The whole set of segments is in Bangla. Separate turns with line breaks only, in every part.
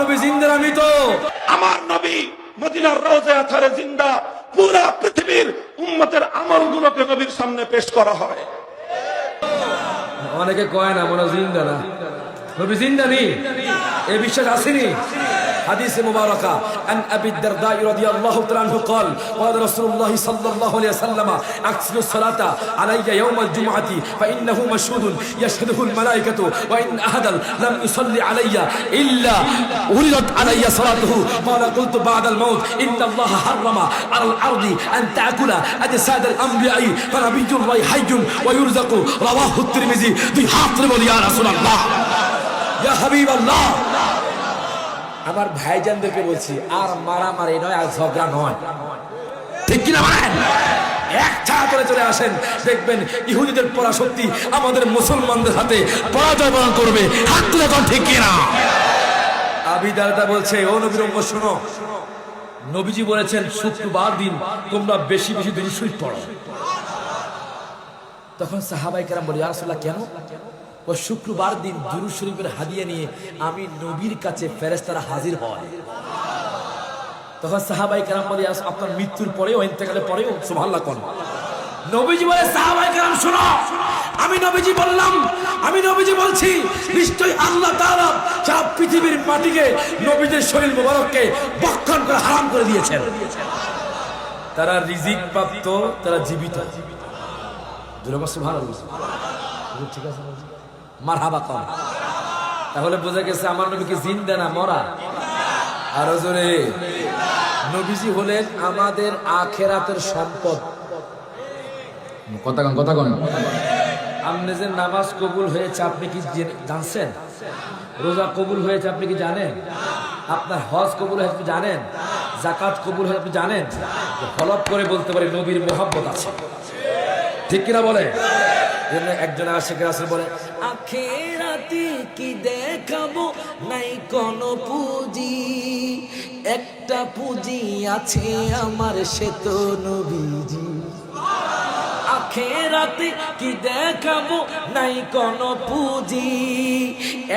নবী জিন্দা না মৃত?
আমার নবী মদিনার রওজা আথারে জিন্দা। পুরা পৃথিবীর উম্মতের আমলগুলোকে নবীর সামনে পেশ করা হয়।
অনেকে কয় না মনে জিন্দা না, নবী জিন্দা নেই, এই বিশ্বাস আসেনি। حديث مباركة عن أبي الدرداء رضي الله تعالى عنه قال قال رسول الله صلى الله عليه وسلم أكثروا الصلاة علي يوم الجمعة فإنه مشهود يشهده الملائكة وإن أحدا لم يصلي علي إلا ولدت علي صلاته قال قلت بعد الموت إن الله حرم على الأرض أن تأكل أجساد الأنبياء فنبي الله حي ويرزق رواه الترمذي بحاطب يا رسول الله يا حبيب الله। আমার ভাইজানদেরকে বলছি, আর মারামারি নয়, আর ঝগড়া নয়, ঠিক কিনা বলেন? এক ছায়া করে চলে আসেন, দেখবেন ইহুদিদের পরাশক্তি আমাদের মুসলমানদের হাতে পরাজয় বরণ করবে। হাত তুলে কোন, ঠিক কিনা? আবি দারদা বলছে, ও নবীর উম্মত শোনো, নবীজি বলেছেন শুক্রবার দিন তোমরা বেশি বেশি দুরূদ শরীফ পড়ো। তখন সাহাবায়ে কেরাম বলে, ইয়া রাসূলুল্লাহ কেন? ও শুক্রবার দিন দুরূদ শরীফের হাদিয়া নিয়ে আমি নবীর কাছে ফেরেশতারা হাজির হয়। তখন সাহাবায়ে কেরাম বলে, আপনার মৃত্যুর পরেও, ইন্তেকালের পরেও সুবহানাল্লাহ কোন? নবীজি বলে, সাহাবায়ে কেরাম শোনো, আমি নবীজি বললাম, আমি নবীজি বলছি, নিশ্চয়ই আল্লাহ তাআলা সারা পৃথিবীর মাটিকে নবীদের শরীর মোবারককে ভক্ষণ করে হারাম করে দিয়েছেন। তারা রিজিক প্রাপ্ত, তারা জীবিত। সুবহানাল্লাহ, ঠিক আছে, মারহাবা কম। তাহলে বোঝা গেছে আমার নবী কি জিন্দা না মরা? আরো জোরে, নবীজি হলেন আমাদের আখেরাতের সম্পদ। কথা কন, কথা কন। আপনি যে নামাজ কবুল হয়েছে আপনি কি জানছেন? রোজা কবুল হয়েছে আপনি কি জানেন? আপনার হজ কবুল হয়েছে আপনি জানেন? যাকাত কবুল হয়েছে আপনি জানেন? হলফ করে বলতে পারে নবীর মোহাব্বত আছে, ঠিক কিনা বলে? একজন আশিক রাসূল বলে, আখিরাতে কি দেখাবো, নাই কোন পুঁজি, একটা পুঁজি আছে আমার, সে তো নবীজি। আখিরাতে কি দেখাবো, নাই কোন পুঁজি,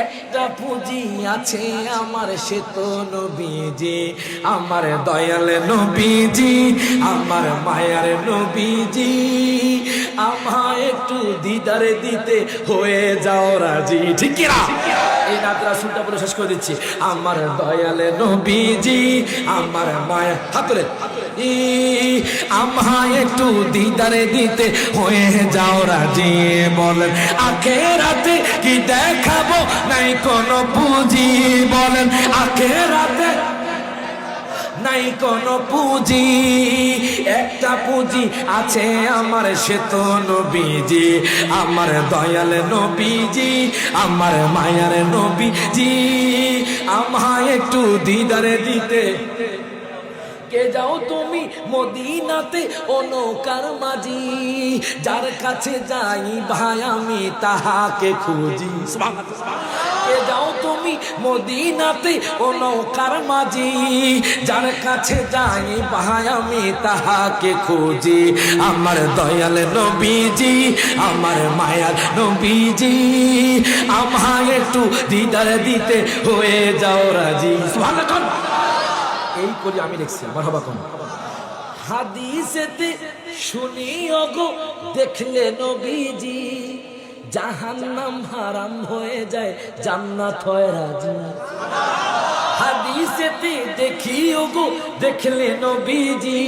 একটা পুঁজি আছে আমার, সে তো নবীজি। আমার দয়াল নবীজি, আমার মায়ার নবীজি, আমায় একটু দিদারে দিতে হয়ে যাও রাজি, ঠিক কিনা? এই নাতরা সুলটা বলে শেষ করে দিচ্ছি। আমার দয়ালে নবীজি, আমার মায়া, হাতরে আমায় একটু দিদারে দিতে হয়ে যাও রাজি। বলেন আখিরাতে কি দেখাবো, নাই কোনো পুঁজি, বলেন আখিরাতে নাই কোনো পুঁজি, একটা পুঁজি আছে আমার, সে তো নবীজি। আমার দয়াল নবীজি, আমার মায়ার নবীজি, আমায় একটু দিদারে দিতে কে যাও তুমি মদিনাতে, ও নৌকার মাঝি, যার কাছে যাই ভাই আমি তাহাকে খুঁজি। কে যাও তুমি মদিনাতে, ও নৌকার মাঝি, যার কাছে যাই ভাই আমি তাহাকে খুঁজি। আমার দয়াল নবীজি, আমার মায়ার নবীজি, আমায় একটু দিদার দিতে হয়ে যাও রাজি। সুবহানাল্লাহ, এই করি আমি লিখছি। মারহাবা কোন? হাদিসেতে শুনি ওগো, দেখলে নবীজি, জাহান্নাম হারাম হয়ে যায়, জান্নাত হয় রাজি। হাদিসেতে দেখি ওগো, দেখলে নবীজি,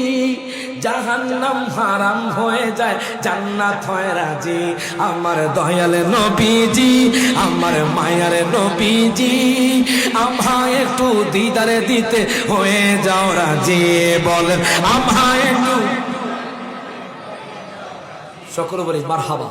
জাহান্নাম হারাম হয়ে যায়, জান্নাত হয় রাজি। আমার দয়াল নবীজি, আমার মায়ার নবীজি, আমায় একটু দিদারে দিতে হয়ে যাও রাজি। বলেন আমায় একটু, সকলে বলি মারহাবা।